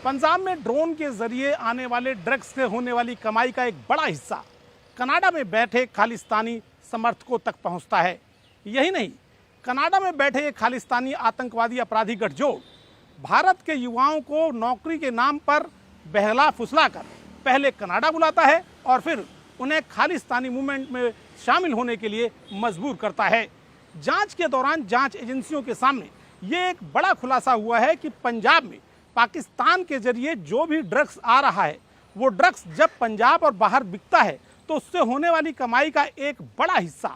पंजाब में ड्रोन के जरिए आने वाले ड्रग्स से होने वाली कमाई का एक बड़ा हिस्सा कनाडा में बैठे खालिस्तानी समर्थकों तक पहुंचता है। यही नहीं, कनाडा में बैठे ये खालिस्तानी आतंकवादी अपराधी गठजोड़ भारत के युवाओं को नौकरी के नाम पर बहला फुसला कर पहले कनाडा बुलाता है और फिर उन्हें खालिस्तानी मूवमेंट में शामिल होने के लिए मजबूर करता है। जांच के दौरान जांच एजेंसियों के सामने ये एक बड़ा खुलासा हुआ है कि पंजाब में पाकिस्तान के जरिए जो भी ड्रग्स आ रहा है, वो ड्रग्स जब पंजाब और बाहर बिकता है तो उससे होने वाली कमाई का एक बड़ा हिस्सा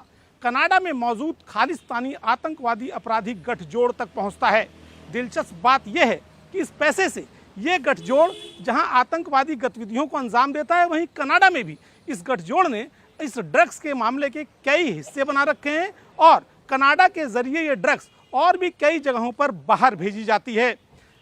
कनाडा में मौजूद खालिस्तानी आतंकवादी अपराधी गठजोड़ तक पहुंचता है। दिलचस्प बात यह है कि इस पैसे से ये गठजोड़ जहां आतंकवादी गतिविधियों को अंजाम देता है, वहीं कनाडा में भी इस गठजोड़ ने इस ड्रग्स के मामले के कई हिस्से बना रखे हैं और कनाडा के जरिए ये ड्रग्स और भी कई जगहों पर बाहर भेजी जाती है।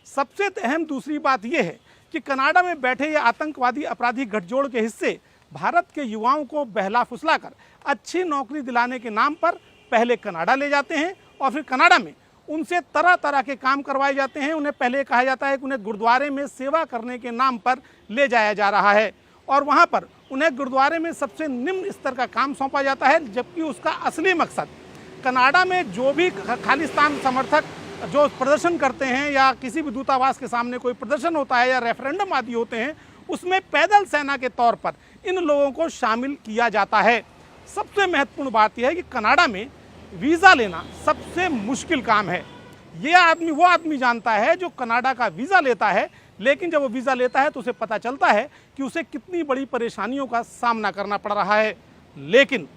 सबसे अहम दूसरी बात यह है कि कनाडा में बैठे ये आतंकवादी अपराधी गठजोड़ के हिस्से भारत के युवाओं को बहला फुसला कर अच्छी नौकरी दिलाने के नाम पर पहले कनाडा ले जाते हैं और फिर कनाडा में उनसे तरह तरह के काम करवाए जाते हैं। उन्हें पहले कहा जाता है कि उन्हें गुरुद्वारे में सेवा करने के नाम पर ले जाया जा रहा है और वहाँ पर उन्हें गुरुद्वारे में सबसे निम्न स्तर का काम सौंपा जाता है, जबकि उसका असली मकसद कनाडा में जो भी खालिस्तान समर्थक जो प्रदर्शन करते हैं या किसी भी दूतावास के सामने कोई प्रदर्शन होता है या रेफरेंडम आदि होते हैं, उसमें पैदल सेना के तौर पर इन लोगों को शामिल किया जाता है। सबसे महत्वपूर्ण बात यह है कि कनाडा में वीज़ा लेना सबसे मुश्किल काम है। ये वो आदमी जानता है जो कनाडा का वीज़ा लेता है, लेकिन जब वो वीज़ा लेता है तो उसे पता चलता है कि उसे कितनी बड़ी परेशानियों का सामना करना पड़ रहा है। लेकिन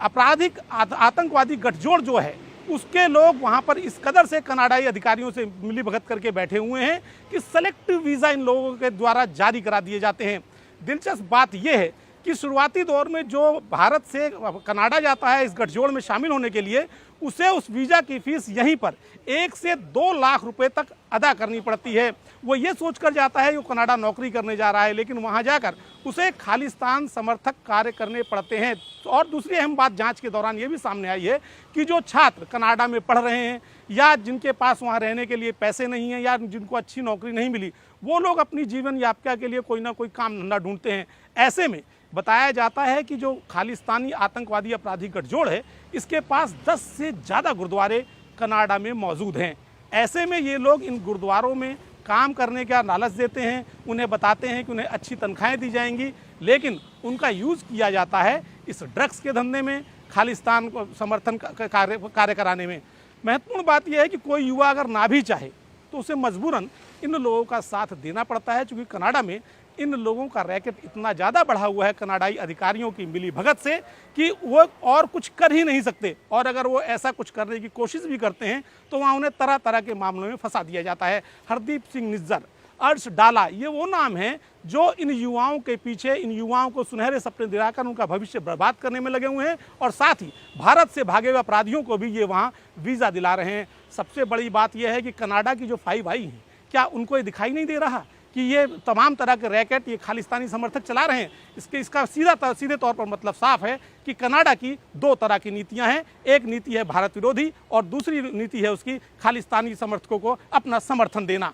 आपराधिक आतंकवादी गठजोड़ जो है उसके लोग वहाँ पर इस कदर से कनाडाई अधिकारियों से मिली भगत करके बैठे हुए हैं कि सेलेक्टिव वीज़ा इन लोगों के द्वारा जारी करा दिए जाते हैं। दिलचस्प बात यह है कि शुरुआती दौर में जो भारत से कनाडा जाता है इस गठजोड़ में शामिल होने के लिए, उसे उस वीज़ा की फीस यहीं पर 1 से 2 लाख रुपए तक अदा करनी पड़ती है। वो ये सोचकर जाता है कि वो कनाडा नौकरी करने जा रहा है, लेकिन वहाँ जाकर उसे खालिस्तान समर्थक कार्य करने पड़ते हैं। और दूसरी अहम बात जांच के दौरान ये भी सामने आई है कि जो छात्र कनाडा में पढ़ रहे हैं या जिनके पास वहाँ रहने के लिए पैसे नहीं हैं या जिनको अच्छी नौकरी नहीं मिली, वो लोग अपनी जीवन यापना के लिए कोई ना कोई काम धंधा ढूंढते हैं। ऐसे में बताया जाता है कि जो खालिस्तानी आतंकवादी अपराधी गठजोड़ है, इसके पास 10 से ज़्यादा गुरुद्वारे कनाडा में मौजूद हैं। ऐसे में ये लोग इन गुरुद्वारों में काम करने का लालच देते हैं, उन्हें बताते हैं कि उन्हें अच्छी तनख्वाहें दी जाएंगी, लेकिन उनका यूज़ किया जाता है इस ड्रग्स के धंधे में, खालिस्तान को समर्थन कार्य कराने में। महत्वपूर्ण बात यह है कि कोई युवा अगर ना भी चाहे तो उसे मजबूरन इन लोगों का साथ देना पड़ता है, क्योंकि कनाडा में इन लोगों का रैकेट इतना ज़्यादा बढ़ा हुआ है कनाडाई अधिकारियों की मिली भगत से कि वो और कुछ कर ही नहीं सकते, और अगर वो ऐसा कुछ करने की कोशिश भी करते हैं तो वहाँ उन्हें तरह तरह के मामलों में फंसा दिया जाता है। हरदीप सिंह निज्जर, अर्श डाला, ये वो नाम हैं जो इन युवाओं के पीछे, इन युवाओं को सुनहरे सपने दिलाकर उनका भविष्य बर्बाद करने में लगे हुए हैं और साथ ही भारत से भागे हुए अपराधियों को भी ये वहाँ वीज़ा दिला रहे हैं। सबसे बड़ी बात यह है कि कनाडा की जो 5 आई हैं, क्या उनको ये दिखाई नहीं दे रहा कि ये तमाम तरह के रैकेट ये खालिस्तानी समर्थक चला रहे हैं? इसका सीधे तौर पर मतलब साफ है कि कनाडा की 2 तरह की नीतियां हैं। एक नीति है भारत विरोधी और दूसरी नीति है उसकी खालिस्तानी समर्थकों को अपना समर्थन देना।